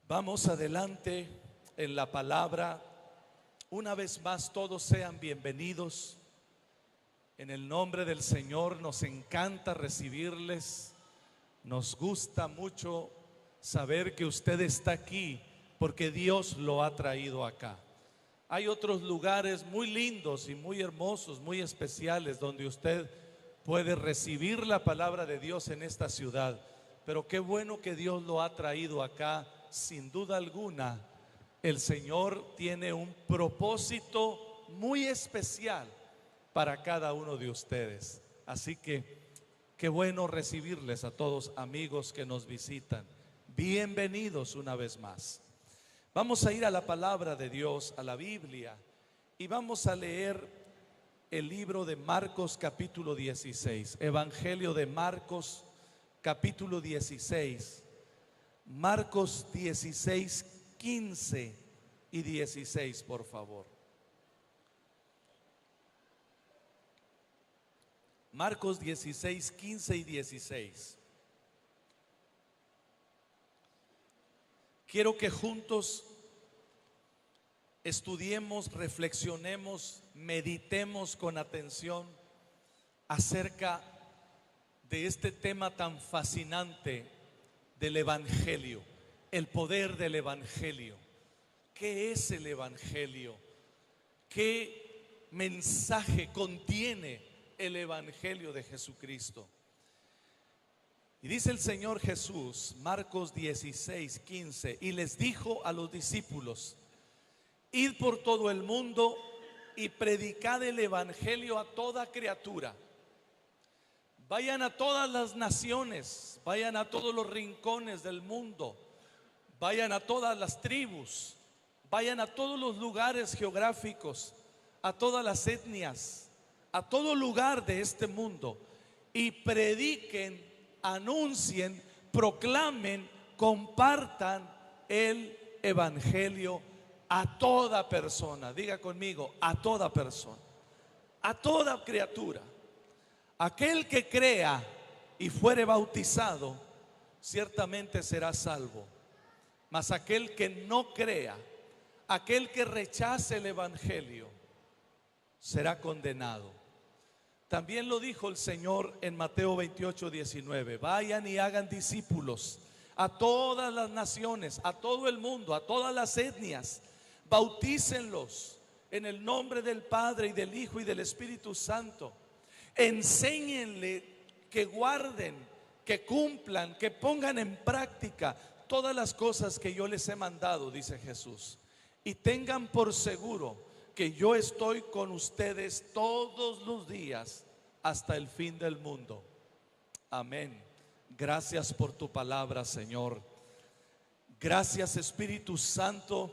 Vamos adelante en la palabra. Una vez más, todos sean bienvenidos. En el nombre del Señor, nos encanta recibirles. Nos gusta mucho saber que usted está aquí porque Dios lo ha traído acá. Hay otros lugares muy lindos y muy hermosos, muy especiales, donde usted puede recibir la palabra de Dios en esta ciudad. Pero qué bueno que Dios lo ha traído acá. Sin duda alguna, el Señor tiene un propósito muy especial para cada uno de ustedes. Así que qué bueno recibirles a todos, amigos que nos visitan. Bienvenidos una vez más. Vamos a ir a la palabra de Dios, a la Biblia, y vamos a leer el libro de Marcos capítulo 16. Evangelio de Marcos capítulo 16. Marcos 16, 15 y 16, por favor. Marcos 16, 15 y 16. Quiero que juntos estudiemos, reflexionemos, meditemos con atención acerca de este tema tan fascinante del Evangelio, el poder del Evangelio. ¿Qué es el Evangelio? ¿Qué mensaje contiene el Evangelio de Jesucristo? Y dice el Señor Jesús, Marcos 16, 15, y les dijo a los discípulos: id por todo el mundo y predicad el Evangelio a toda criatura. Vayan a todas las naciones, vayan a todos los rincones del mundo, vayan a todas las tribus, vayan a todos los lugares geográficos, a todas las etnias, a todo lugar de este mundo, y prediquen, anuncien, proclamen, compartan el Evangelio a toda persona. Diga conmigo, a toda persona, a toda criatura. Aquel que crea y fuere bautizado ciertamente será salvo, mas aquel que no crea, aquel que rechace el Evangelio, será condenado. También lo dijo el Señor en Mateo 28, 19: vayan y hagan discípulos a todas las naciones, a todo el mundo, a todas las etnias. Bautícenlos en el nombre del Padre y del Hijo y del Espíritu Santo. Enséñenle que guarden, que cumplan, que pongan en práctica todas las cosas que yo les he mandado, dice Jesús. Y tengan por seguro que yo estoy con ustedes todos los días hasta el fin del mundo. Amén. Gracias por tu palabra, Señor. Gracias, Espíritu Santo,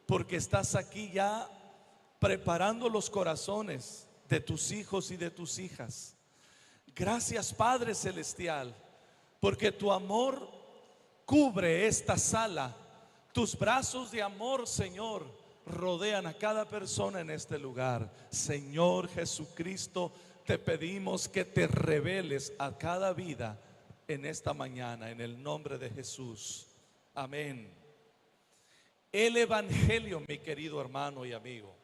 porque estás aquí ya preparando los corazones de tus hijos y de tus hijas. Gracias, Padre Celestial, porque tu amor cubre esta sala. Tus brazos de amor, Señor, rodean a cada persona en este lugar. Señor Jesucristo, te pedimos que te reveles a cada vida en esta mañana, en el nombre de Jesús. Amén. El Evangelio, mi querido hermano y amigo,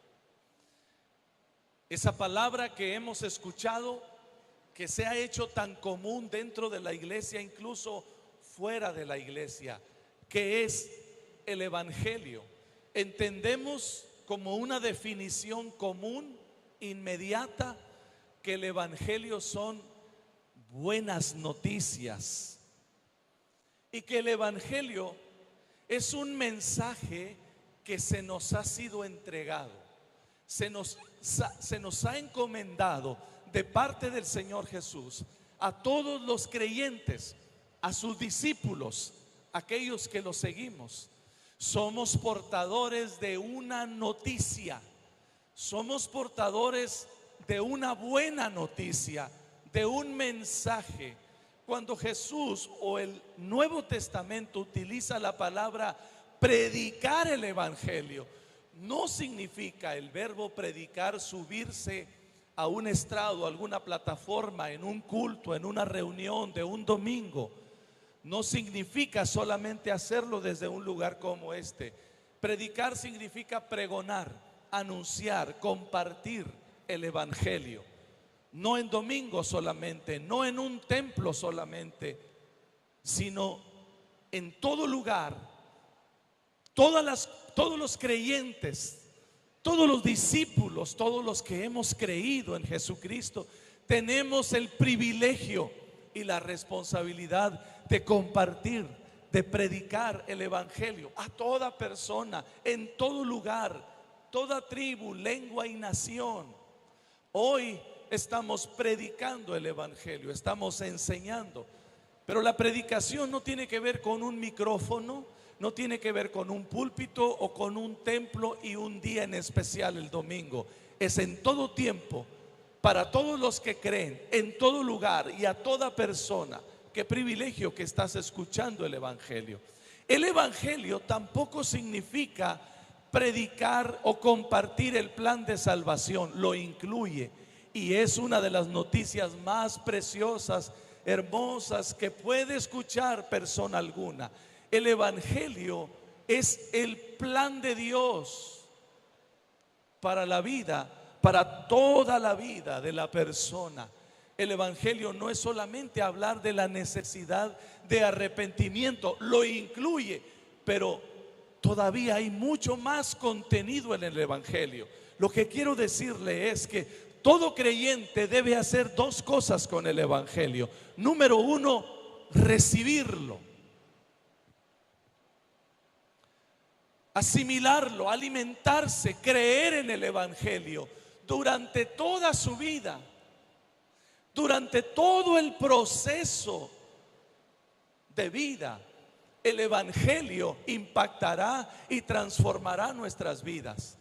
esa palabra que hemos escuchado, que se ha hecho tan común dentro de la iglesia, incluso fuera de la iglesia, que es el Evangelio, entendemos como una definición común, inmediata, que el Evangelio son buenas noticias, y que el Evangelio es un mensaje que se nos ha sido entregado, se nos ha encomendado de parte del Señor Jesús a todos los creyentes, a sus discípulos, aquellos que lo seguimos. Somos portadores de una noticia, somos portadores de una buena noticia, de un mensaje. Cuando Jesús o el Nuevo Testamento utiliza la palabra predicar el Evangelio, no significa el verbo predicar subirse a un estrado, a alguna plataforma, en un culto, en una reunión de un domingo. no significa solamente hacerlo desde un lugar como este. Predicar significa pregonar, anunciar, compartir el evangelio. No en domingo solamente, no en un templo solamente, sino en todo lugar. Todos los creyentes, todos los discípulos, todos los que hemos creído en Jesucristo, tenemos el privilegio y la responsabilidad de compartir, de predicar el evangelio a toda persona, en todo lugar, toda tribu, lengua y nación. Hoy estamos predicando el evangelio, estamos enseñando, pero la predicación no tiene que ver con un micrófono, no tiene que ver con un púlpito o con un templo y un día en especial, el domingo. Es en todo tiempo, para todos los que creen, en todo lugar y a toda persona. Qué privilegio que estás escuchando el evangelio. El evangelio tampoco significa predicar o compartir el plan de salvación, lo incluye, y es una de las noticias más preciosas, hermosas que puede escuchar persona alguna. El evangelio es el plan de Dios para la vida, para toda la vida de la persona. El evangelio no es solamente hablar de la necesidad de arrepentimiento, lo incluye, pero todavía hay mucho más contenido en el evangelio. Lo que quiero decirle es que todo creyente debe hacer dos cosas con el evangelio. Número uno, recibirlo, asimilarlo, alimentarse, creer en el evangelio durante toda su vida, durante todo el proceso de vida. El evangelio impactará y transformará nuestras vidas.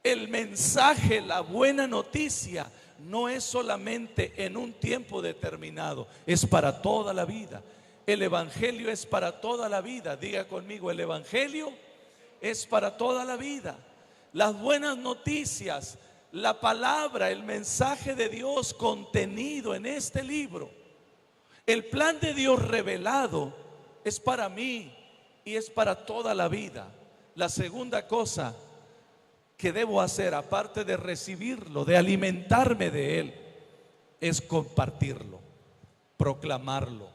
El mensaje, la buena noticia, no es solamente en un tiempo determinado, es para toda la vida. El evangelio es para toda la vida. Diga conmigo, el evangelio es para toda la vida. Las buenas noticias, la palabra, el mensaje de Dios contenido en este libro, el plan de Dios revelado, es para mí y es para toda la vida. La segunda cosa que debo hacer, aparte de recibirlo, de alimentarme de él, es compartirlo, proclamarlo,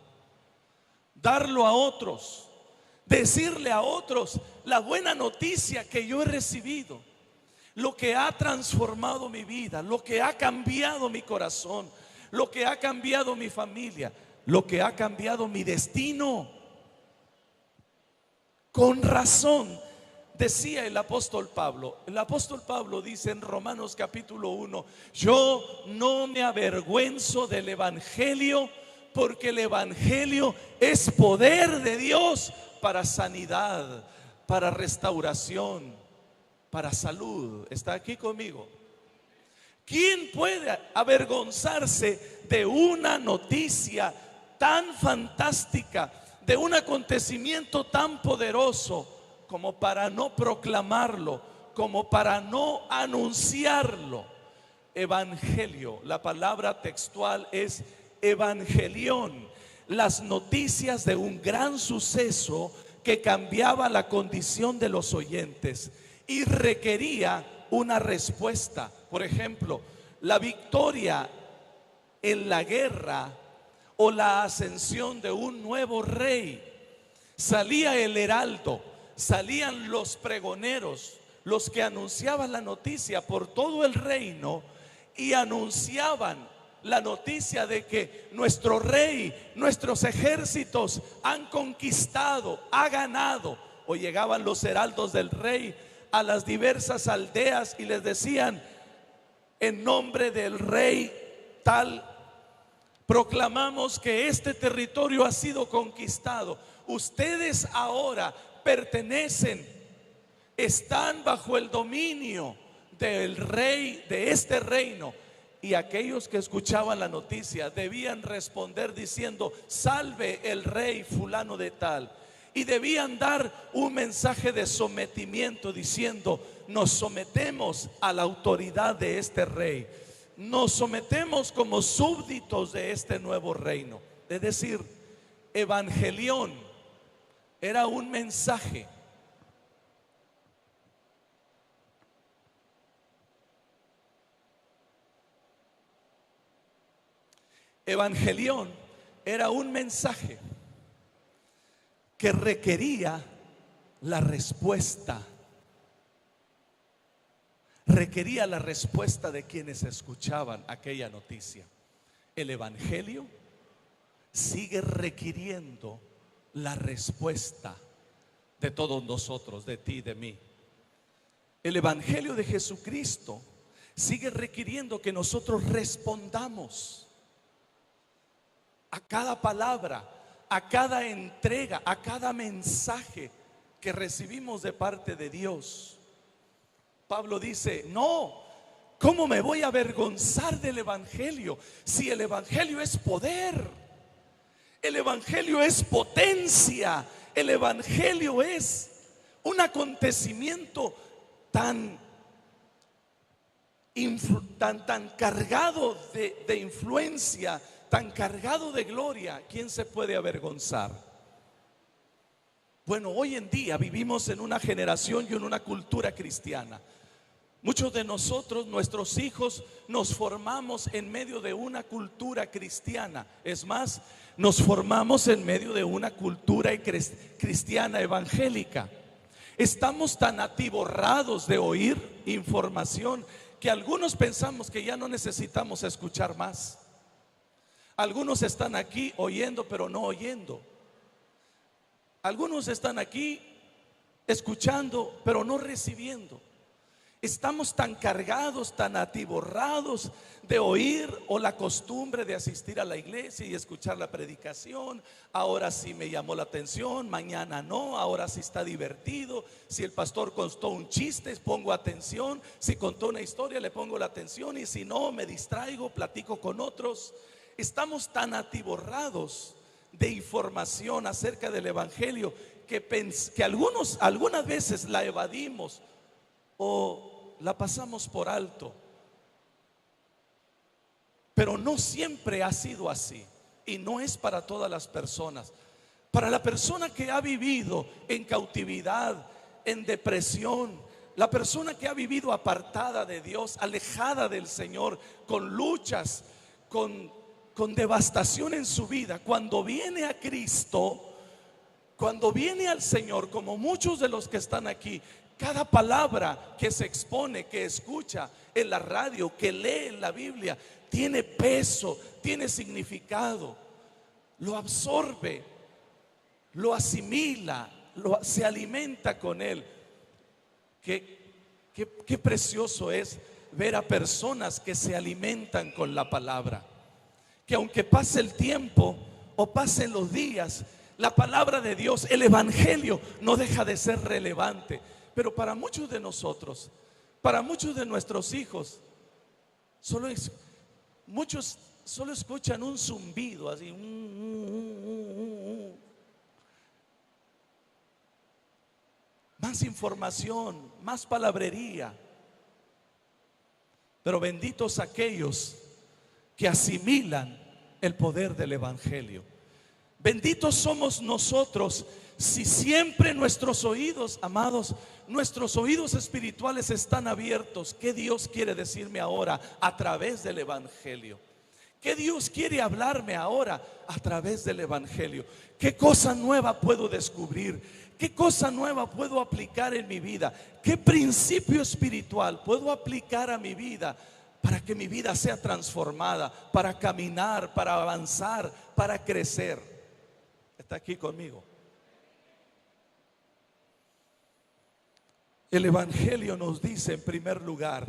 darlo a otros, decirle a otros la buena noticia que yo he recibido, lo que ha transformado mi vida, lo que ha cambiado mi corazón, lo que ha cambiado mi familia, lo que ha cambiado mi destino. Con razón decía el apóstol Pablo. El apóstol Pablo dice en Romanos capítulo 1: yo no me avergüenzo del evangelio, porque el evangelio es poder de Dios para sanidad, para restauración, para salud. ¿Está aquí conmigo? ¿Quién puede avergonzarse de una noticia tan fantástica, de un acontecimiento tan poderoso, como para no proclamarlo, como para no anunciarlo? Evangelio, la palabra textual es evangelión, las noticias de un gran suceso que cambiaba la condición de los oyentes y requería una respuesta. Por ejemplo, la victoria en la guerra o la ascensión de un nuevo rey. Salía el heraldo, salían los pregoneros, los que anunciaban la noticia por todo el reino, y anunciaban la noticia de que nuestro rey, nuestros ejércitos han conquistado, ha ganado. O llegaban los heraldos del rey a las diversas aldeas y les decían: en nombre del rey tal, proclamamos que este territorio ha sido conquistado. Ustedes ahora pertenecen, están bajo el dominio del rey de este reino. Y aquellos que escuchaban la noticia debían responder diciendo: salve el rey fulano de tal. Y debían dar un mensaje de sometimiento diciendo: nos sometemos a la autoridad de este rey, nos sometemos como súbditos de este nuevo reino. Es decir, Evangelión era un mensaje. Evangelión era un mensaje que requería la respuesta. Requería la respuesta de quienes escuchaban aquella noticia. El Evangelio sigue requiriendo la respuesta de todos nosotros, de ti y de mí. El Evangelio de Jesucristo sigue requiriendo que nosotros respondamos a cada palabra, a cada entrega, a cada mensaje que recibimos de parte de Dios. Pablo dice: no, ¿cómo me voy a avergonzar del Evangelio? Si el Evangelio es poder, el Evangelio es potencia, el Evangelio es un acontecimiento tan cargado de influencia, tan cargado de gloria. ¿Quién se puede avergonzar? Bueno, hoy en día vivimos en una generación y en una cultura cristiana. Muchos de nosotros, nuestros hijos, nos formamos en medio de una cultura cristiana. Es más, nos formamos en medio de una cultura cristiana evangélica. Estamos tan atiborrados de oír información que algunos pensamos que ya no necesitamos escuchar más. Algunos están aquí oyendo pero no oyendo. Algunos están aquí escuchando pero no recibiendo. Estamos tan cargados, tan atiborrados de oír, o la costumbre de asistir a la iglesia y escuchar la predicación. Ahora sí me llamó la atención, mañana no, ahora sí está divertido. Si el pastor contó un chiste, pongo atención. Si contó una historia, le pongo la atención. Y si no, me distraigo, platico con otros. Estamos tan atiborrados de información acerca del Evangelio que algunas veces la evadimos o la pasamos por alto. Pero no siempre ha sido así, y no es para todas las personas. Para la persona que ha vivido en cautividad, en depresión, la persona que ha vivido apartada de Dios, alejada del Señor, con luchas, con devastación en su vida, cuando viene a Cristo, cuando viene al Señor, como muchos de los que están aquí, cada palabra que se expone, que escucha en la radio, que lee en la Biblia, tiene peso, tiene significado. Lo absorbe, lo asimila, se alimenta con él. Qué precioso es ver a personas que se alimentan con la palabra. Que aunque pase el tiempo o pasen los días, la palabra de Dios, el Evangelio, no deja de ser relevante. Pero para muchos de nosotros, para muchos de nuestros hijos, muchos solo escuchan un zumbido así, más información, más palabrería. Pero benditos aquellos que asimilan el poder del Evangelio. Benditos somos nosotros si siempre nuestros oídos, amados, nuestros oídos espirituales están abiertos. ¿Qué Dios quiere decirme ahora a través del Evangelio? ¿Qué Dios quiere hablarme ahora a través del Evangelio? ¿Qué cosa nueva puedo descubrir? ¿Qué cosa nueva puedo aplicar en mi vida? ¿Qué principio espiritual puedo aplicar a mi vida para que mi vida sea transformada, para caminar, para avanzar, para crecer? ¿Está aquí conmigo? El Evangelio nos dice, en primer lugar,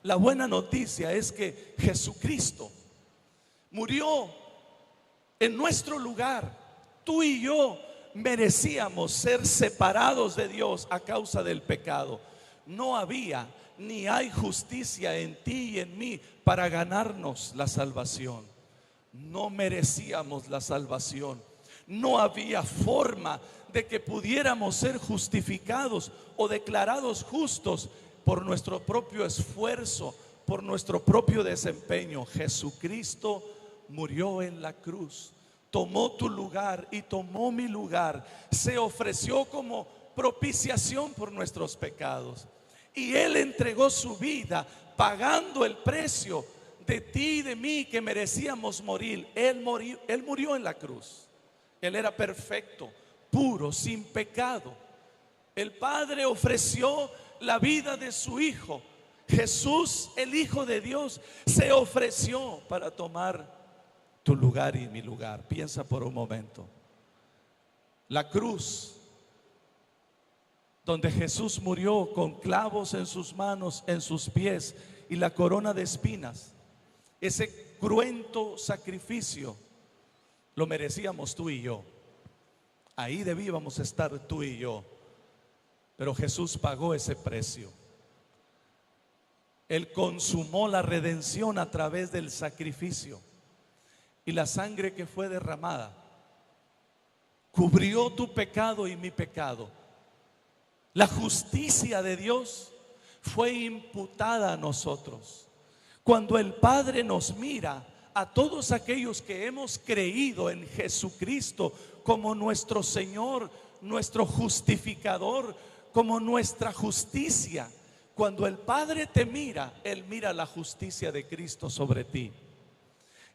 la buena noticia es que Jesucristo murió en nuestro lugar. Tú y yo merecíamos ser separados de Dios a causa del pecado. No había ni hay justicia en ti y en mí para ganarnos la salvación. No merecíamos la salvación. No había forma de que pudiéramos ser justificados o declarados justos por nuestro propio esfuerzo, por nuestro propio desempeño. Jesucristo murió en la cruz tomó tu lugar y tomó mi lugar, se ofreció como propiciación por nuestros pecados. Y Él entregó su vida pagando el precio de ti y de mí que merecíamos morir. Él murió en la cruz. Él era perfecto, puro, sin pecado. El Padre ofreció la vida de su Hijo. Jesús, el Hijo de Dios, se ofreció para tomar tu lugar y mi lugar. Piensa por un momento. La cruz, donde Jesús murió con clavos en sus manos, en sus pies, y la corona de espinas, ese cruento sacrificio lo merecíamos tú y yo. Ahí debíamos estar tú y yo. Pero Jesús pagó ese precio. Él consumó la redención a través del sacrificio. Y la sangre que fue derramada cubrió tu pecado y mi pecado. La justicia de Dios fue imputada a nosotros. Cuando el Padre nos mira a todos aquellos que hemos creído en Jesucristo como nuestro Señor, nuestro justificador, como nuestra justicia, cuando el Padre te mira, Él mira la justicia de Cristo sobre ti.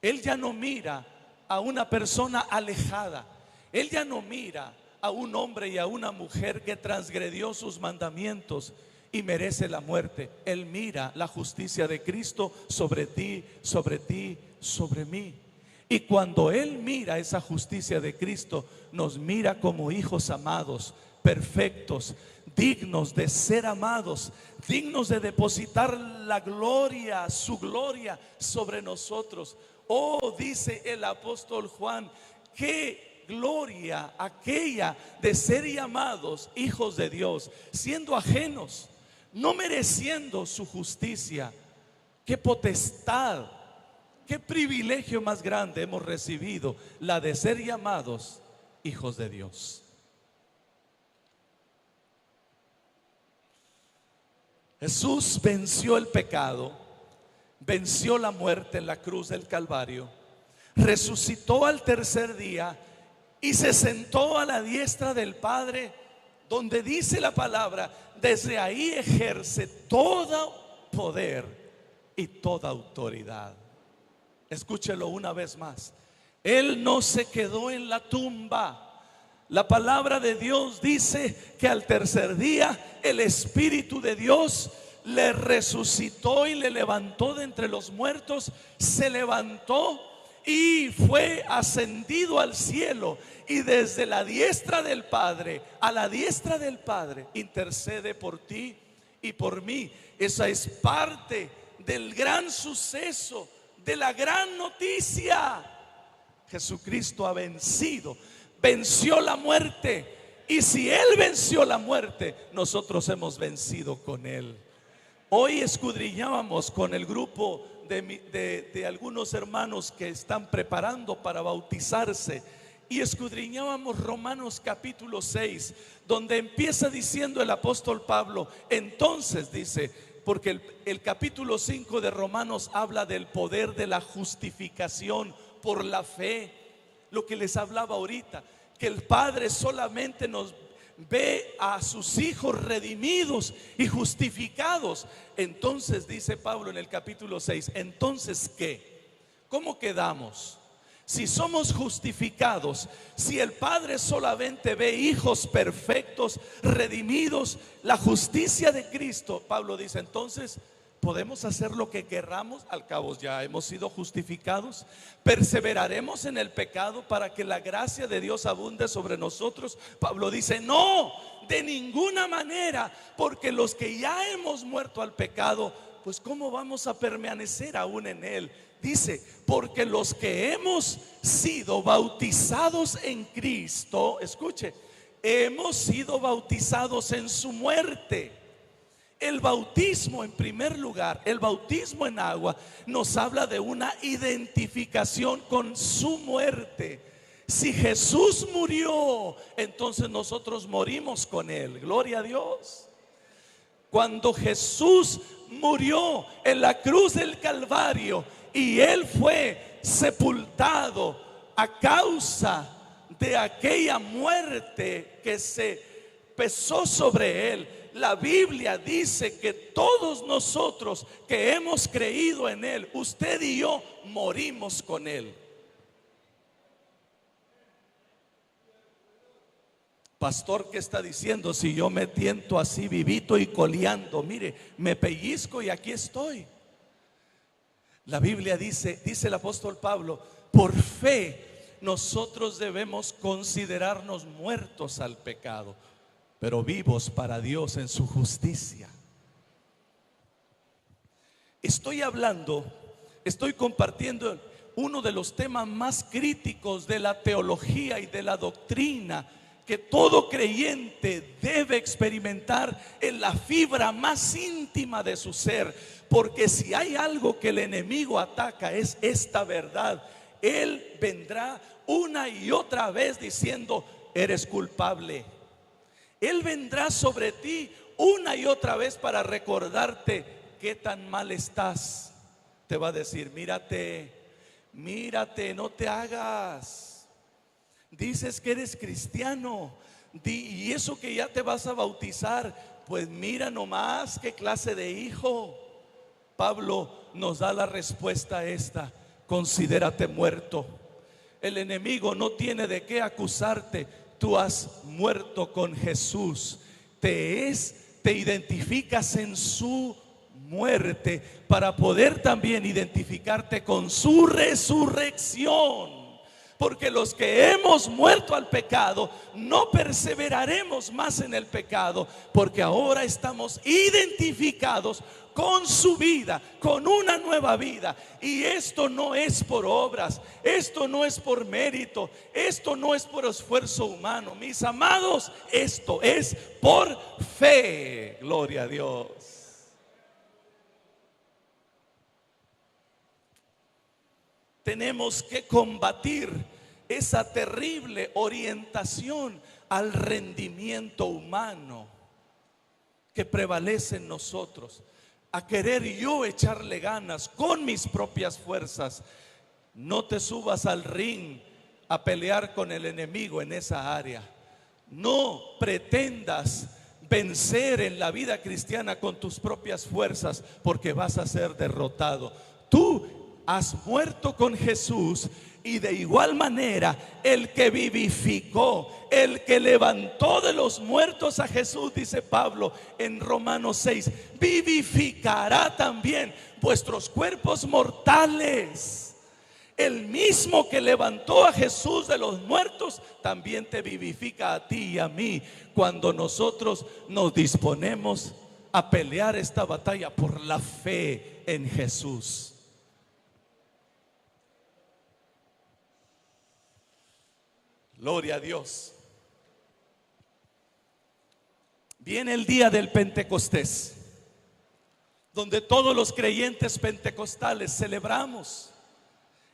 Él ya no mira a una persona alejada. Él ya no mira a un hombre y a una mujer que transgredió sus mandamientos y merece la muerte. Él mira la justicia de Cristo sobre ti, sobre ti, sobre mí. Y cuando Él mira esa justicia de Cristo, nos mira como hijos amados, perfectos, dignos de ser amados, dignos de depositar la gloria, su gloria sobre nosotros. Oh, dice el apóstol Juan, qué gloria aquella de ser llamados hijos de Dios, siendo ajenos, no mereciendo su justicia. Qué potestad, qué privilegio más grande hemos recibido, la de ser llamados hijos de Dios. Jesús venció el pecado, venció la muerte en la cruz del Calvario, resucitó al tercer día y se sentó a la diestra del Padre, donde dice la palabra, desde ahí ejerce todo poder y toda autoridad. Escúchelo una vez más. Él no se quedó en la tumba. La palabra de Dios dice que al tercer día el Espíritu de Dios le resucitó y le levantó de entre los muertos. Se levantó y fue ascendido al cielo, y desde la diestra del Padre, a la diestra del Padre, intercede por ti y por mí. Esa es parte del gran suceso, de la gran noticia. Jesucristo ha vencido, venció la muerte, y si Él venció la muerte, nosotros hemos vencido con Él. Hoy escudriñábamos con el grupo de algunos hermanos que están preparando para bautizarse, y escudriñábamos Romanos capítulo 6, donde empieza diciendo el apóstol Pablo, entonces dice, porque el capítulo 5 de Romanos habla del poder de la justificación por la fe, lo que les hablaba ahorita, que el Padre solamente nos ve a sus hijos redimidos y justificados. Entonces dice Pablo en el capítulo 6, entonces ¿qué? ¿Cómo quedamos? Si somos justificados, si el Padre solamente ve hijos perfectos, redimidos, la justicia de Cristo, Pablo dice, entonces podemos hacer lo que querramos, al cabo ya hemos sido justificados. Perseveraremos en el pecado para que la gracia de Dios abunde sobre nosotros. Pablo dice, no, de ninguna manera, porque los que ya hemos muerto al pecado, pues ¿cómo vamos a permanecer aún en él? Dice, porque los que hemos sido bautizados en Cristo, escuche, hemos sido bautizados en su muerte. El bautismo, en primer lugar, el bautismo en agua nos habla de una identificación con su muerte. Si Jesús murió, entonces nosotros morimos con Él. Gloria a Dios. Cuando Jesús murió en la cruz del Calvario y Él fue sepultado a causa de aquella muerte que se pesó sobre él. La Biblia dice que todos nosotros que hemos creído en él, usted y yo, morimos con él. Pastor, ¿qué está diciendo? Si yo me tiento así vivito y coleando, mire, me pellizco y aquí estoy. La Biblia dice el apóstol Pablo, por fe nosotros debemos considerarnos muertos al pecado, pero vivos para Dios en su justicia. Estoy compartiendo uno de los temas más críticos de la teología y de la doctrina que todo creyente debe experimentar en la fibra más íntima de su ser. Porque si hay algo que el enemigo ataca es esta verdad. Él vendrá una y otra vez diciendo: eres culpable. Él vendrá sobre ti una y otra vez para recordarte qué tan mal estás. Te va a decir: mírate, no te hagas. Dices que eres cristiano y eso que ya te vas a bautizar, pues mira nomás qué clase de hijo. Pablo nos da la respuesta a esta: considérate muerto. El enemigo no tiene de qué acusarte. Tú has muerto con Jesús. Te identificas en su muerte para poder también identificarte con su resurrección. Porque los que hemos muerto al pecado no perseveraremos más en el pecado, porque ahora estamos identificados con su vida, con una nueva vida. Y esto no es por obras, esto no es por mérito, esto no es por esfuerzo humano, mis amados, esto es por fe. Gloria a Dios. Tenemos que combatir esa terrible orientación al rendimiento humano que prevalece en nosotros, a querer yo echarle ganas con mis propias fuerzas. No te subas al ring a pelear con el enemigo en esa área. No pretendas vencer en la vida cristiana con tus propias fuerzas, porque vas a ser derrotado. Tú has muerto con Jesús, y de igual manera el que vivificó, el que levantó de los muertos a Jesús, dice Pablo en Romanos 6, vivificará también vuestros cuerpos mortales. El mismo que levantó a Jesús de los muertos también te vivifica a ti y a mí, cuando nosotros nos disponemos a pelear esta batalla por la fe en Jesús. Gloria a Dios. Viene el día del Pentecostés, donde todos los creyentes pentecostales celebramos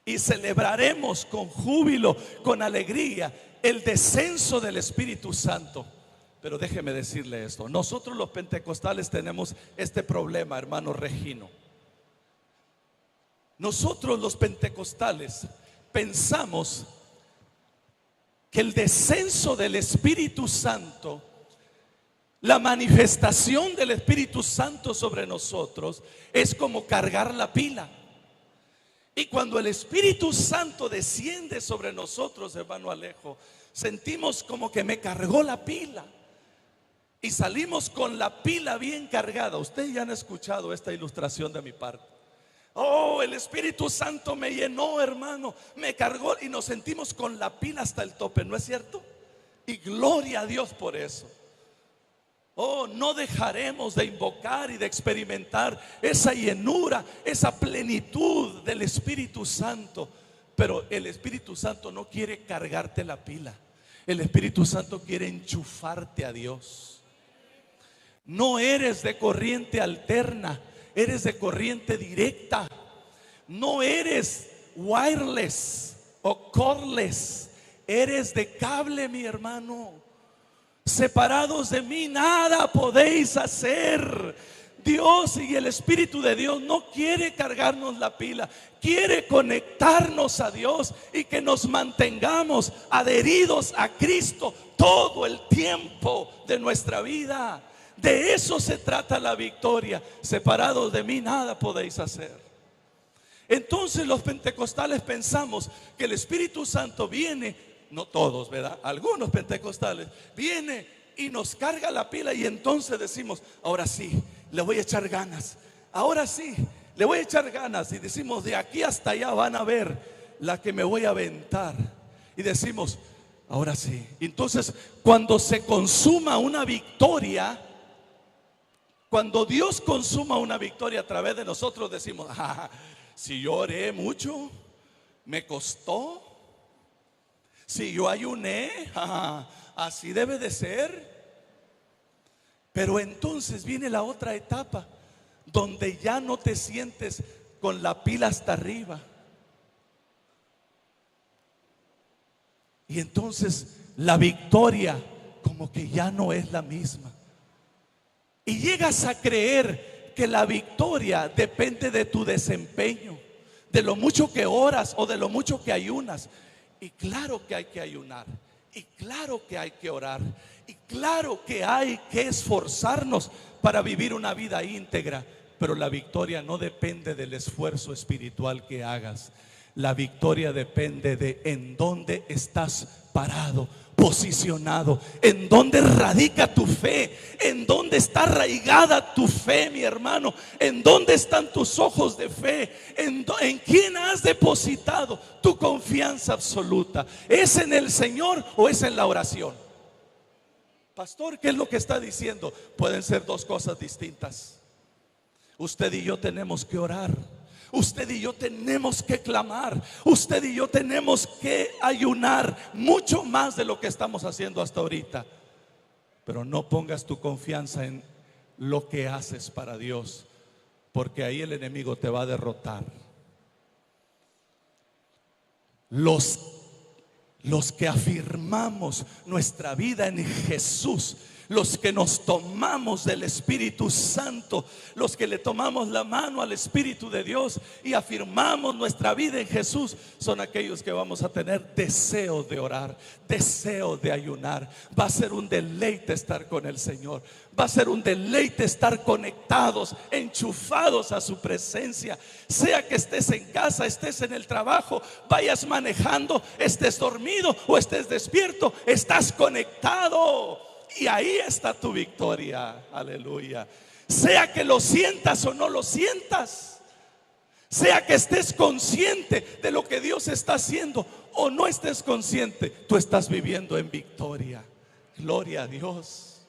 y celebraremos con júbilo, con alegría, el descenso del Espíritu Santo. Pero déjeme decirle esto: nosotros los pentecostales tenemos este problema, hermano Regino. Nosotros los pentecostales pensamos que el descenso del Espíritu Santo, la manifestación del Espíritu Santo sobre nosotros, es como cargar la pila. Y cuando el Espíritu Santo desciende sobre nosotros, hermano Alejo, sentimos como que me cargó la pila y salimos con la pila bien cargada. Ustedes ya han escuchado esta ilustración de mi parte. Oh, el Espíritu Santo me llenó, hermano, me cargó, y nos sentimos con la pila hasta el tope, ¿no es cierto? Y gloria a Dios por eso. Oh, no dejaremos de invocar y de experimentar esa llenura, esa plenitud del Espíritu Santo. Pero el Espíritu Santo no quiere cargarte la pila. El Espíritu Santo quiere enchufarte a Dios. No eres de corriente alterna, eres de corriente directa. No eres wireless o cordless, eres de cable, mi hermano. Separados de mí nada podéis hacer. Dios y el Espíritu de Dios no quiere cargarnos la pila, quiere conectarnos a Dios y que nos mantengamos adheridos a Cristo todo el tiempo de nuestra vida. De eso se trata la victoria. Separados de mí nada podéis hacer. Entonces los pentecostales pensamos que el Espíritu Santo viene, no todos, ¿verdad? Algunos pentecostales, viene y nos carga la pila y entonces decimos, ahora sí, le voy a echar ganas. Ahora sí, le voy a echar ganas. Y decimos, de aquí hasta allá van a ver la que me voy a aventar. Y decimos, ahora sí. Entonces, cuando se consuma una victoria, cuando Dios consuma una victoria a través de nosotros, decimos, si yo oré mucho, me costó. Si yo ayuné, así debe de ser. Pero entonces viene la otra etapa, donde ya no te sientes con la pila hasta arriba. Y entonces la victoria como que ya no es la misma. Y llegas a creer que la victoria depende de tu desempeño, de lo mucho que oras o de lo mucho que ayunas. Y claro que hay que ayunar, y claro que hay que orar, y claro que hay que esforzarnos para vivir una vida íntegra. Pero la victoria no depende del esfuerzo espiritual que hagas. La victoria depende de en dónde estás parado, posicionado, en dónde radica tu fe, en dónde está arraigada tu fe, mi hermano, en dónde están tus ojos de fe, en quién has depositado tu confianza absoluta. ¿Es en el Señor o es en la oración? Pastor, ¿qué es lo que está diciendo? Pueden ser dos cosas distintas. Usted y yo tenemos que orar. Usted y yo tenemos que clamar. Usted y yo tenemos que ayunar mucho más de lo que estamos haciendo hasta ahorita. Pero no pongas tu confianza en lo que haces para Dios, porque ahí el enemigo te va a derrotar. Los que afirmamos nuestra vida en Jesús, los que nos tomamos del Espíritu Santo, los que le tomamos la mano al Espíritu de Dios y afirmamos nuestra vida en Jesús, son aquellos que vamos a tener deseo de orar, deseo de ayunar. Va a ser un deleite estar con el Señor. Va a ser un deleite estar conectados, enchufados a su presencia. Sea que estés en casa, estés en el trabajo, vayas manejando, estés dormido o estés despierto, estás conectado. Y ahí está tu victoria. Aleluya. Sea que lo sientas o no lo sientas, sea que estés consciente de lo que Dios está haciendo o no estés consciente, tú estás viviendo en victoria. Gloria a Dios.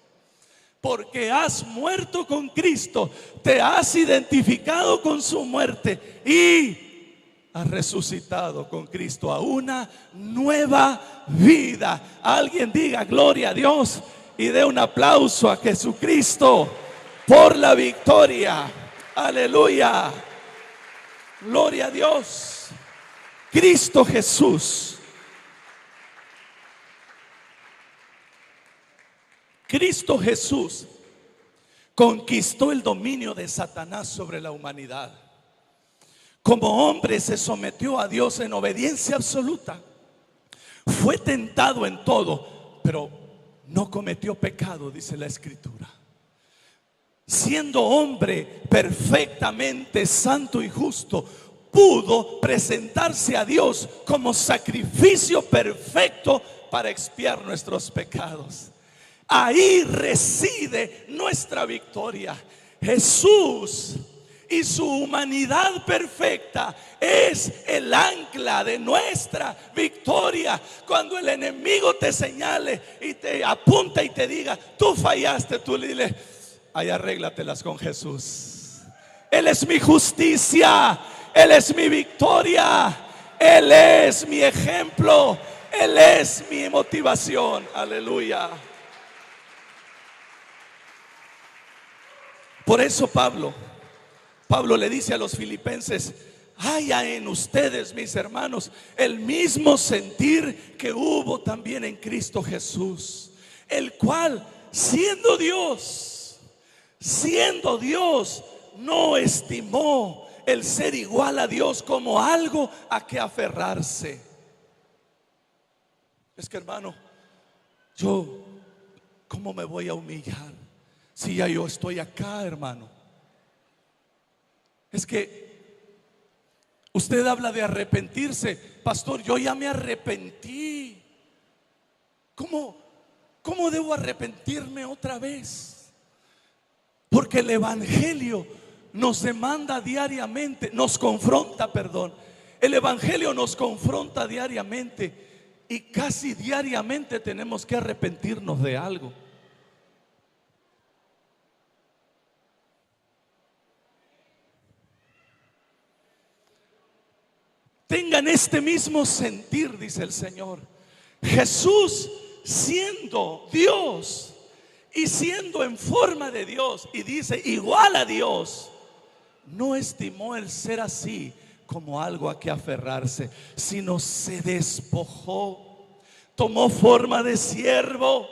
Porque has muerto con Cristo, te has identificado con su muerte y has resucitado con Cristo a una nueva vida. Alguien diga gloria a Dios y dé un aplauso a Jesucristo por la victoria. Aleluya. Gloria a Dios. Cristo Jesús. Cristo Jesús conquistó el dominio de Satanás sobre la humanidad. Como hombre se sometió a Dios en obediencia absoluta. Fue tentado en todo, pero no cometió pecado, dice la Escritura. Siendo hombre perfectamente santo y justo, pudo presentarse a Dios como sacrificio perfecto para expiar nuestros pecados. Ahí reside nuestra victoria. Jesús y su humanidad perfecta es el ancla de nuestra victoria. Cuando el enemigo te señale y te apunta y te diga, tú fallaste, tú dile, ahí arréglatelas con Jesús. Él es mi justicia, Él es mi victoria, Él es mi ejemplo, Él es mi motivación. Aleluya. Por eso Pablo le dice a los filipenses, haya en ustedes, mis hermanos, el mismo sentir que hubo también en Cristo Jesús, el cual, siendo Dios, siendo Dios, no estimó el ser igual a Dios como algo a que aferrarse. Es que, hermano, yo, ¿cómo me voy a humillar si ya yo estoy acá, hermano? Es que usted habla de arrepentirse. Pastor, yo ya me arrepentí. ¿Cómo debo arrepentirme otra vez? Porque el Evangelio nos demanda diariamente, nos confronta, perdón. El Evangelio nos confronta diariamente y casi diariamente tenemos que arrepentirnos de algo. Tengan este mismo sentir, dice el Señor. Jesús, siendo Dios y siendo en forma de Dios, y dice igual a Dios, no estimó el ser así como algo a que aferrarse, sino se despojó, tomó forma de siervo,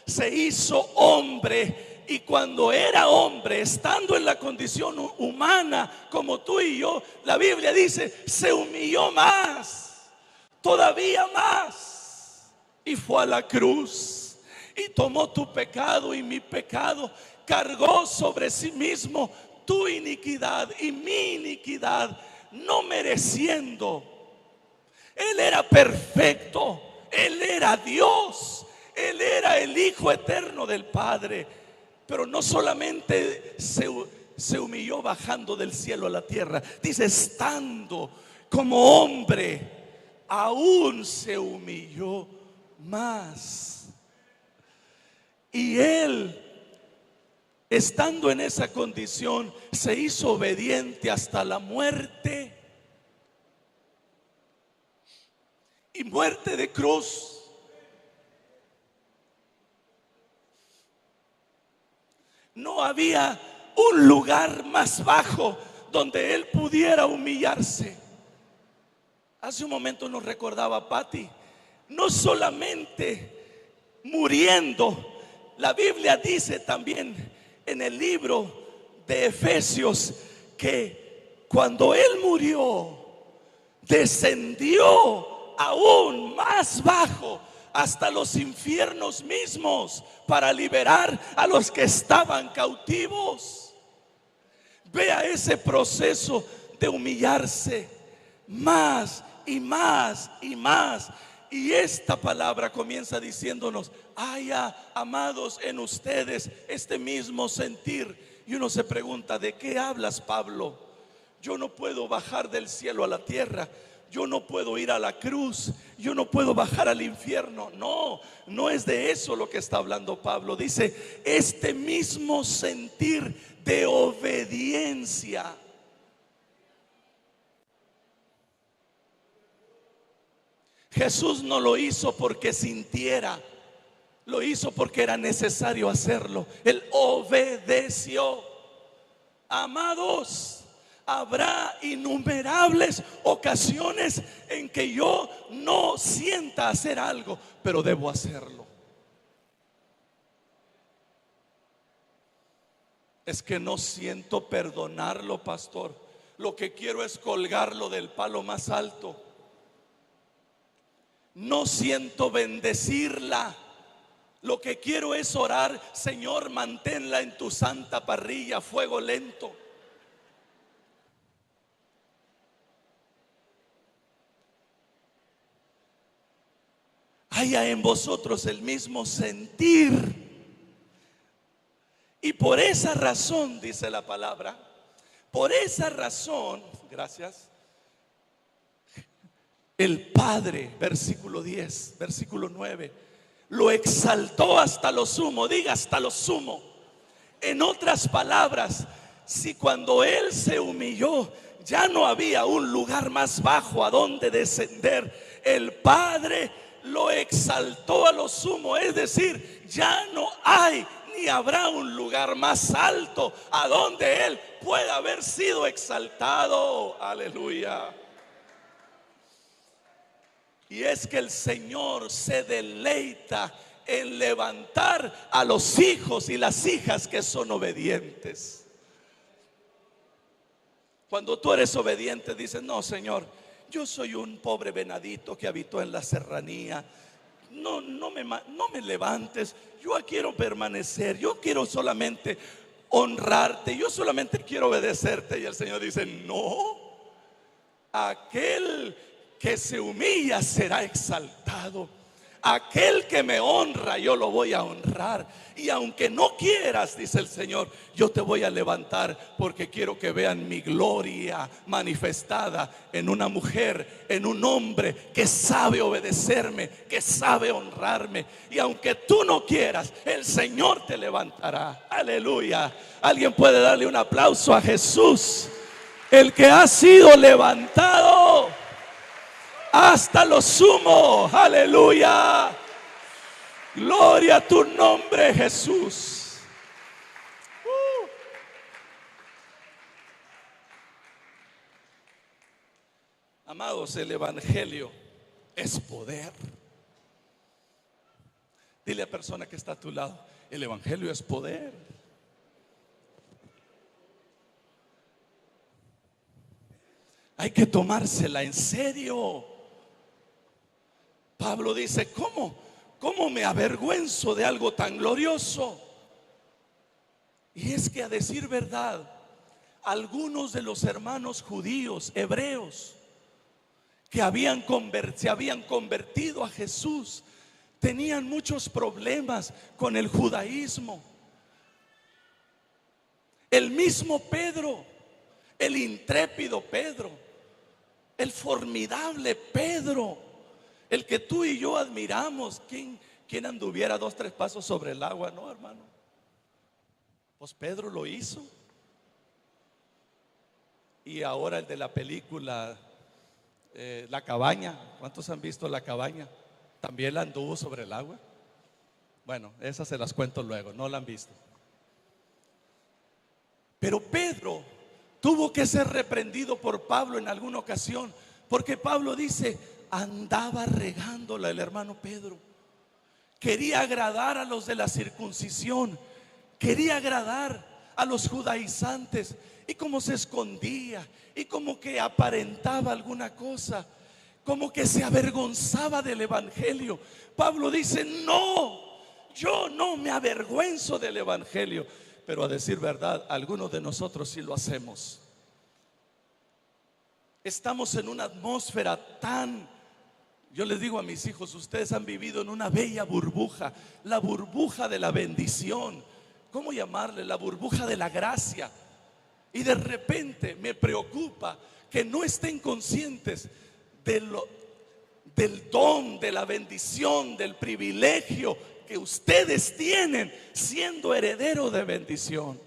se hizo hombre. Y cuando era hombre, estando en la condición humana como tú y yo, la Biblia dice, se humilló más, todavía más, y fue a la cruz y tomó tu pecado y mi pecado, cargó sobre sí mismo tu iniquidad y mi iniquidad, no mereciendo. Él era perfecto, Él era Dios, Él era el Hijo eterno del Padre. Pero no solamente se humilló bajando del cielo a la tierra, dice, estando como hombre, aún se humilló más. Y Él, estando en esa condición, se hizo obediente hasta la muerte, y muerte de cruz. No había un lugar más bajo donde Él pudiera humillarse. Hace un momento nos recordaba Patti, no solamente muriendo, la Biblia dice también en el libro de Efesios que cuando Él murió, descendió aún más bajo, hasta los infiernos mismos, para liberar a los que estaban cautivos. Vea ese proceso de humillarse más y más y más. Y esta palabra comienza diciéndonos, haya, amados, en ustedes este mismo sentir. Y uno se pregunta, ¿de qué hablas, Pablo? Yo no puedo bajar del cielo a la tierra, yo no puedo ir a la cruz, yo no puedo bajar al infierno. No, no es de eso lo que está hablando Pablo. Dice, este mismo sentir de obediencia. Jesús no lo hizo porque sintiera, lo hizo porque era necesario hacerlo. Él obedeció. Amados, habrá innumerables ocasiones en que yo no sienta hacer algo, pero debo hacerlo. Es que no siento perdonarlo, pastor. Lo que quiero es colgarlo del palo más alto. No siento bendecirla. Lo que quiero es orar, Señor, manténla en tu santa parrilla, fuego lento. Haya en vosotros el mismo sentir. Y por esa razón, dice la palabra, por esa razón, gracias, el Padre, versículo 10, versículo 9, lo exaltó hasta lo sumo. Diga, hasta lo sumo. En otras palabras, si cuando Él se humilló ya no había un lugar más bajo a donde descender, el Padre lo exaltó a lo sumo. Es decir, ya no hay ni habrá un lugar más alto a donde Él pueda haber sido exaltado. Aleluya. Y es que el Señor se deleita en levantar a los hijos y las hijas que son obedientes. Cuando tú eres obediente, dices: no, Señor, yo soy un pobre venadito que habitó en la serranía. No me levantes. Yo quiero permanecer. Yo quiero solamente honrarte. Yo solamente quiero obedecerte. Y el Señor dice: no. Aquel que se humilla será exaltado. Aquel que me honra, yo lo voy a honrar. Y aunque no quieras, dice el Señor, yo te voy a levantar, porque quiero que vean mi gloria manifestada en una mujer, en un hombre que sabe obedecerme, que sabe honrarme. Y aunque tú no quieras, el Señor te levantará. Aleluya. Alguien puede darle un aplauso a Jesús, el que ha sido levantado hasta lo sumo. Aleluya. Gloria a tu nombre, Jesús. Amados, el evangelio es poder. Dile a la persona que está a tu lado: el evangelio es poder. Hay que tomársela en serio. Pablo dice: ¿Cómo me avergüenzo de algo tan glorioso? Y es que, a decir verdad, algunos de los hermanos judíos, hebreos, que se habían convertido a Jesús, tenían muchos problemas con el judaísmo. El mismo Pedro, el intrépido Pedro, el formidable Pedro, el que tú y yo admiramos. ¿Quién anduviera 2, 3 pasos sobre el agua? No, hermano. Pues Pedro lo hizo. Y ahora el de la película La Cabaña. ¿Cuántos han visto La Cabaña? También la anduvo sobre el agua. Bueno, esas se las cuento luego, no la han visto. Pero Pedro tuvo que ser reprendido por Pablo en alguna ocasión, porque Pablo dice: andaba regándola el hermano Pedro. Quería agradar a los de la circuncisión, quería agradar a los judaizantes, y como se escondía y como que aparentaba alguna cosa, como que se avergonzaba del evangelio. Pablo dice: no, yo no me avergüenzo del evangelio. Pero, a decir verdad, algunos de nosotros sí lo hacemos. Estamos en una atmósfera yo les digo a mis hijos: ustedes han vivido en una bella burbuja, la burbuja de la bendición. ¿Cómo llamarle? La burbuja de la gracia. Y de repente me preocupa que no estén conscientes del don, de la bendición, del privilegio que ustedes tienen siendo heredero de bendición.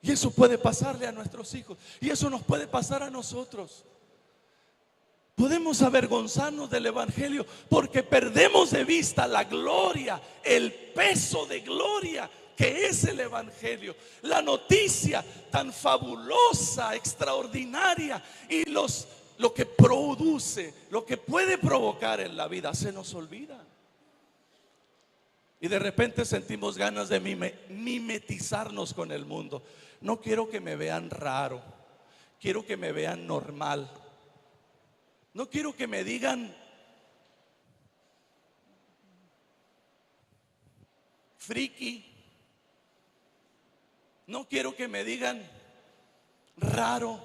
Y eso puede pasarle a nuestros hijos, y eso nos puede pasar a nosotros. Podemos avergonzarnos del evangelio porque perdemos de vista la gloria, el peso de gloria que es el evangelio, la noticia tan fabulosa, extraordinaria, y lo que produce, lo que puede provocar en la vida. Se nos olvida. Y de repente sentimos ganas de mimetizarnos con el mundo. No quiero que me vean raro, quiero que me vean normal. No quiero que me digan friki. No quiero que me digan raro.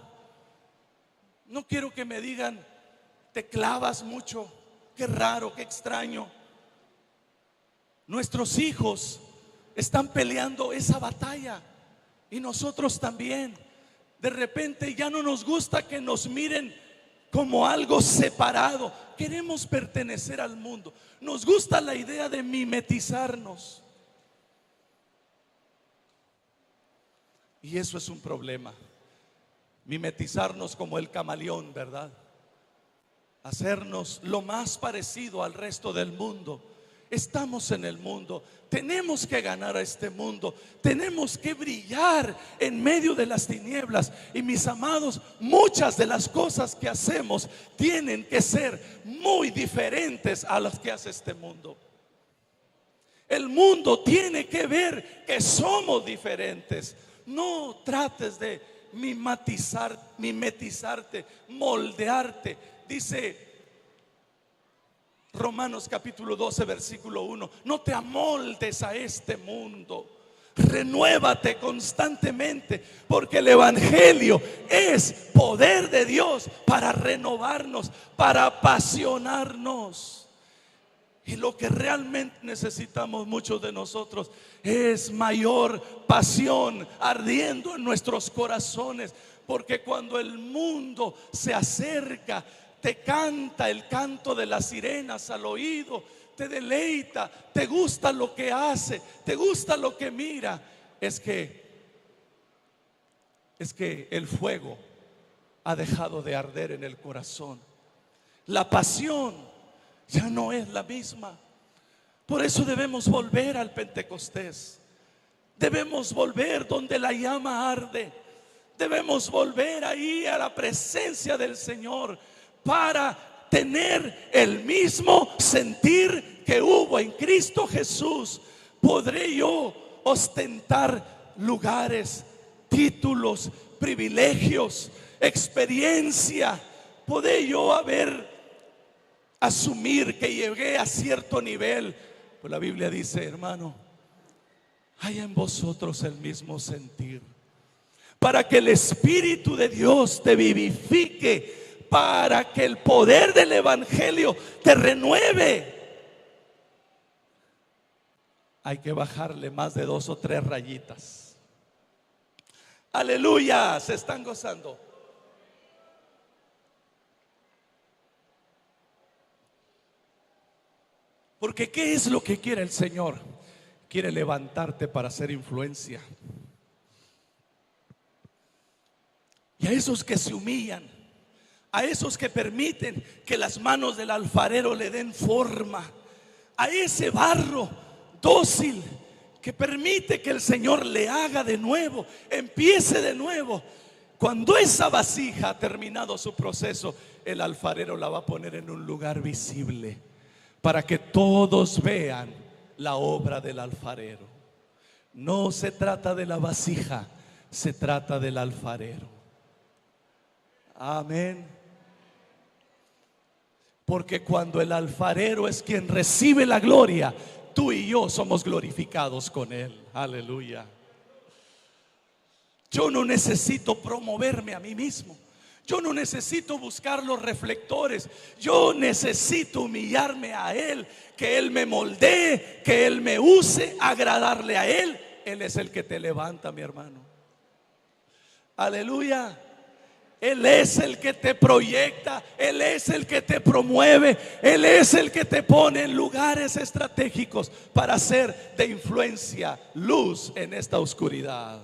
No quiero que me digan: te clavas mucho, qué raro, qué extraño. Nuestros hijos están peleando esa batalla, y nosotros también. De repente ya no nos gusta que nos miren como algo separado. Queremos pertenecer al mundo. Nos gusta la idea de mimetizarnos. Y eso es un problema. Mimetizarnos como el camaleón, ¿verdad? Hacernos lo más parecido al resto del mundo. Estamos en el mundo, tenemos que ganar a este mundo, tenemos que brillar en medio de las tinieblas. Y mis amados, muchas de las cosas que hacemos tienen que ser muy diferentes a las que hace este mundo. El mundo tiene que ver que somos diferentes. No trates de mimetizarte, moldearte. Dice Romanos capítulo 12 versículo 1: no te amoldes a este mundo, renuévate constantemente, porque el evangelio es poder de Dios para renovarnos, para apasionarnos. Y lo que realmente necesitamos muchos de nosotros es mayor pasión ardiendo en nuestros corazones, porque cuando el mundo se acerca, te canta el canto de las sirenas al oído, te deleita, te gusta lo que hace, te gusta lo que mira, es que el fuego ha dejado de arder en el corazón. La pasión ya no es la misma. Por eso debemos volver al Pentecostés. Debemos volver donde la llama arde. Debemos volver ahí a la presencia del Señor para tener el mismo sentir que hubo en Cristo Jesús. Podré yo ostentar lugares, títulos, privilegios, experiencia. Podré yo asumir que llegué a cierto nivel. Pues la Biblia dice, hermano, hay en vosotros el mismo sentir, para que el Espíritu de Dios te vivifique, para que el poder del evangelio te renueve. Hay que bajarle más de 2 o 3 rayitas. Aleluya, se están gozando. Porque ¿qué es lo que quiere el Señor? Quiere levantarte para hacer influencia. Y a esos que se humillan, a esos que permiten que las manos del alfarero le den forma, a ese barro dócil que permite que el Señor le haga de nuevo, empiece de nuevo. Cuando esa vasija ha terminado su proceso, el alfarero la va a poner en un lugar visible, para que todos vean la obra del alfarero. No se trata de la vasija, se trata del alfarero. Amén. Porque cuando el alfarero es quien recibe la gloria, tú y yo somos glorificados con él. Aleluya. Yo no necesito promoverme a mí mismo. Yo no necesito buscar los reflectores. Yo necesito humillarme a Él, que Él me moldee, que Él me use, agradarle a Él. Él es el que te levanta, mi hermano. Aleluya. Él es el que te proyecta, Él es el que te promueve, Él es el que te pone en lugares estratégicos para ser de influencia, luz en esta oscuridad.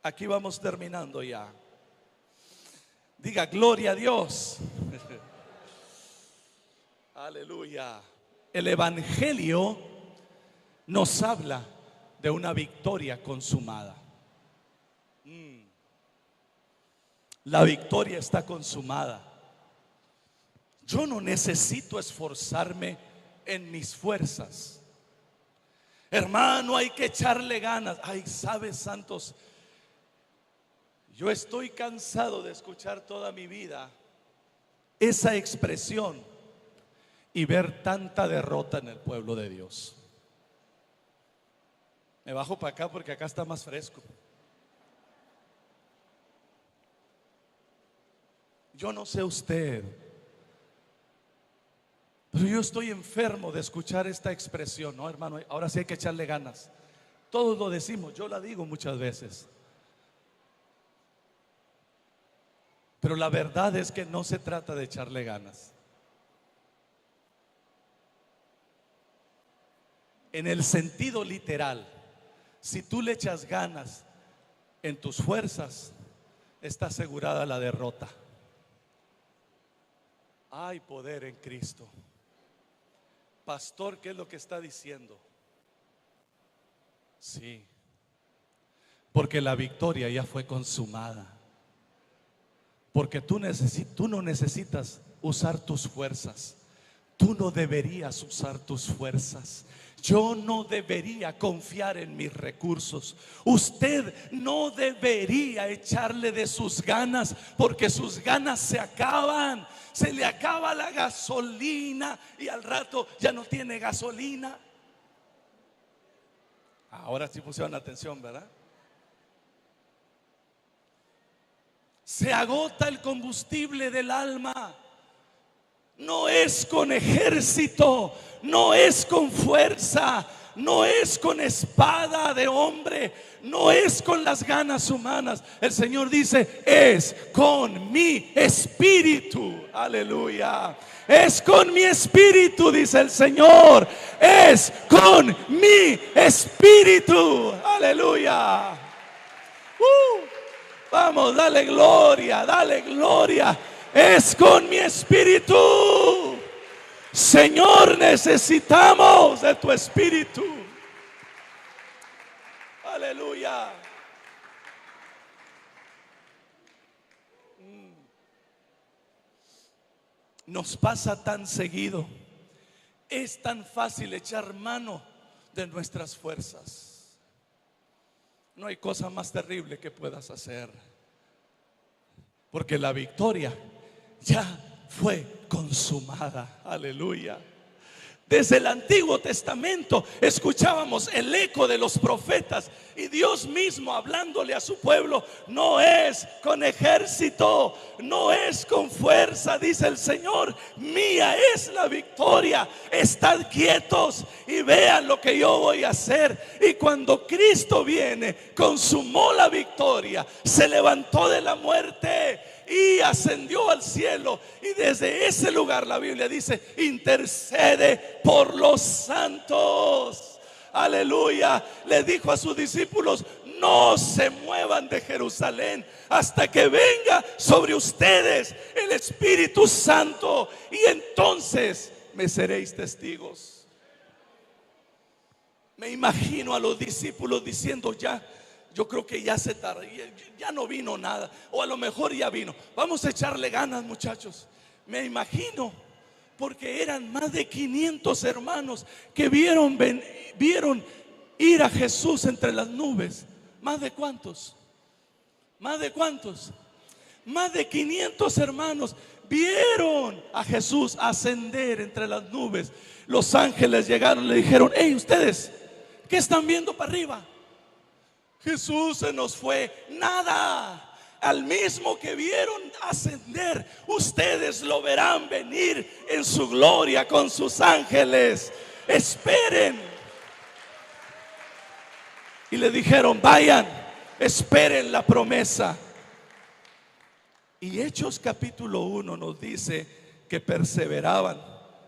Aquí vamos terminando ya. Diga gloria a Dios. Aleluya. El evangelio nos habla de una victoria consumada. La victoria está consumada. Yo no necesito esforzarme en mis fuerzas. Hermano, hay que echarle ganas. Ay, sabes, santos, yo estoy cansado de escuchar toda mi vida esa expresión y ver tanta derrota en el pueblo de Dios. Me bajo para acá porque acá está más fresco. Yo no sé usted, pero yo estoy enfermo de escuchar esta expresión. No, hermano, ahora sí hay que echarle ganas. Todos lo decimos, yo la digo muchas veces. Pero la verdad es que no se trata de echarle ganas. En el sentido literal, si tú le echas ganas en tus fuerzas, está asegurada la derrota. Hay poder en Cristo. Pastor, ¿qué es lo que está diciendo? Sí, porque la victoria ya fue consumada. Porque tú no necesitas usar tus fuerzas. Tú no deberías usar tus fuerzas. Yo no debería confiar en mis recursos. Usted no debería echarle de sus ganas, porque sus ganas se acaban. Se le acaba la gasolina y al rato ya no tiene gasolina. Ahora sí pusieron atención, ¿verdad? Se agota el combustible del alma. No es con ejército, no es con fuerza, no es con espada de hombre, no es con las ganas humanas. El Señor dice, es con mi espíritu. Aleluya. Es con mi espíritu, dice el Señor. Es con mi espíritu. Aleluya. Vamos, dale gloria, dale gloria. Es con mi espíritu. Señor, necesitamos de tu espíritu. Aleluya. Nos pasa tan seguido. Es tan fácil echar mano de nuestras fuerzas. No hay cosa más terrible que puedas hacer, porque la victoria ya fue consumada. Aleluya. Desde el Antiguo Testamento escuchábamos el eco de los profetas y Dios mismo hablándole a su pueblo. No es con ejército, no es con fuerza, dice el Señor. Mía es la victoria. Estad quietos y vean lo que yo voy a hacer. Y cuando Cristo viene, consumó la victoria, se levantó de la muerte y ascendió al cielo, y desde ese lugar la Biblia dice, intercede por los santos. Aleluya. Le dijo a sus discípulos, no se muevan de Jerusalén hasta que venga sobre ustedes el Espíritu Santo, y entonces me seréis testigos. Me imagino a los discípulos diciendo, ya, yo creo que ya se tardó, ya no vino nada, o a lo mejor ya vino. Vamos a echarle ganas, muchachos. Me imagino, porque eran más de 500 hermanos que vieron ir a Jesús entre las nubes. ¿Más de cuántos? ¿Más de cuántos? Más de 500 hermanos vieron a Jesús ascender entre las nubes. Los ángeles llegaron y le dijeron, hey, ustedes, ¿qué están viendo para arriba? Jesús se nos fue. Nada. Al mismo que vieron ascender, ustedes lo verán venir en su gloria con sus ángeles. Esperen. Y le dijeron, vayan, esperen la promesa. Y Hechos capítulo 1 nos dice que perseveraban.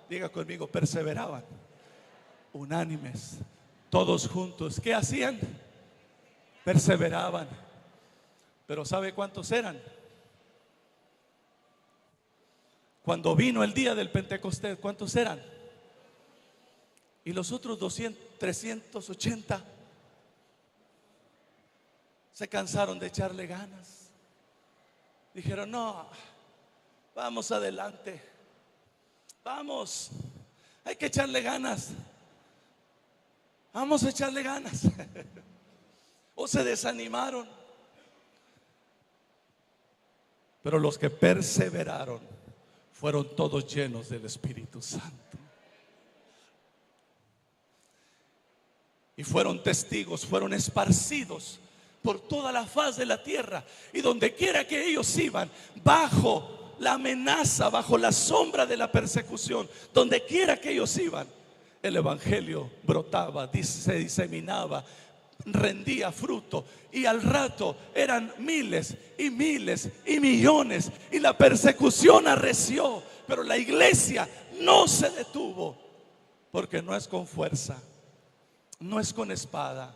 Diga conmigo, perseveraban. Unánimes, todos juntos. ¿Qué hacían? Perseveraban. Pero ¿sabe cuántos eran? Cuando vino el día del Pentecostés, ¿cuántos eran? Y los otros 380 se cansaron de echarle ganas. Dijeron, no, vamos adelante, vamos, hay que echarle ganas, vamos a echarle ganas. O se desanimaron. Pero los que perseveraron fueron todos llenos del Espíritu Santo. Y fueron testigos, fueron esparcidos por toda la faz de la tierra. Y donde quiera que ellos iban, bajo la amenaza, bajo la sombra de la persecución, donde quiera que ellos iban, el evangelio brotaba, se diseminaba, rendía fruto, y al rato eran miles y miles y millones, y la persecución arreció. Pero la iglesia no se detuvo, porque no es con fuerza, no es con espada,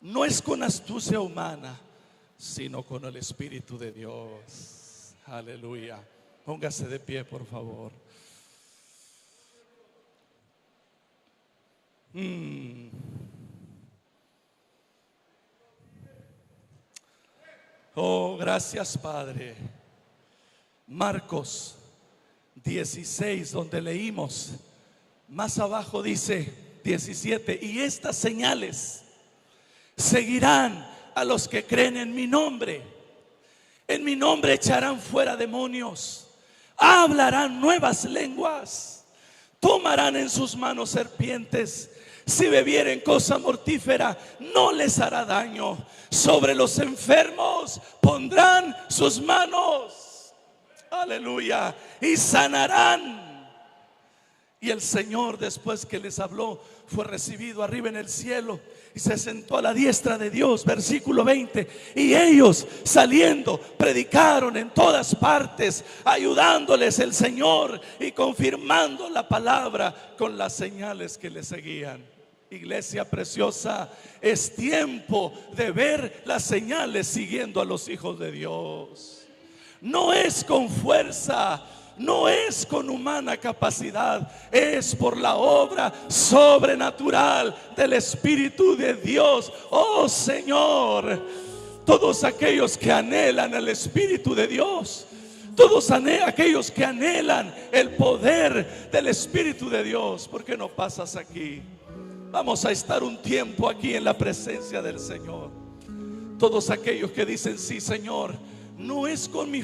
no es con astucia humana, sino con el Espíritu de Dios. Aleluya. Póngase de pie, por favor. Mm. Oh, gracias, Padre. Marcos 16, donde leímos, más abajo dice 17: y estas señales seguirán a los que creen en mi nombre. En mi nombre echarán fuera demonios, hablarán nuevas lenguas, tomarán en sus manos serpientes, si bebieren cosa mortífera no les hará daño, sobre los enfermos pondrán sus manos, aleluya, y sanarán. Y el Señor, después que les habló, fue recibido arriba en el cielo y se sentó a la diestra de Dios. Versículo 20: y ellos, saliendo, predicaron en todas partes, ayudándoles el Señor y confirmando la palabra con las señales que le seguían. Iglesia preciosa, es tiempo de ver las señales siguiendo a los hijos de Dios. No es con fuerza, no es con humana capacidad, es por la obra sobrenatural del Espíritu de Dios. Oh Señor, todos aquellos que anhelan el Espíritu de Dios, todos aquellos que anhelan el poder del Espíritu de Dios, ¿por qué no pasas aquí? Vamos a estar un tiempo aquí en la presencia del Señor. Todos aquellos que dicen: sí, Señor, no es con mi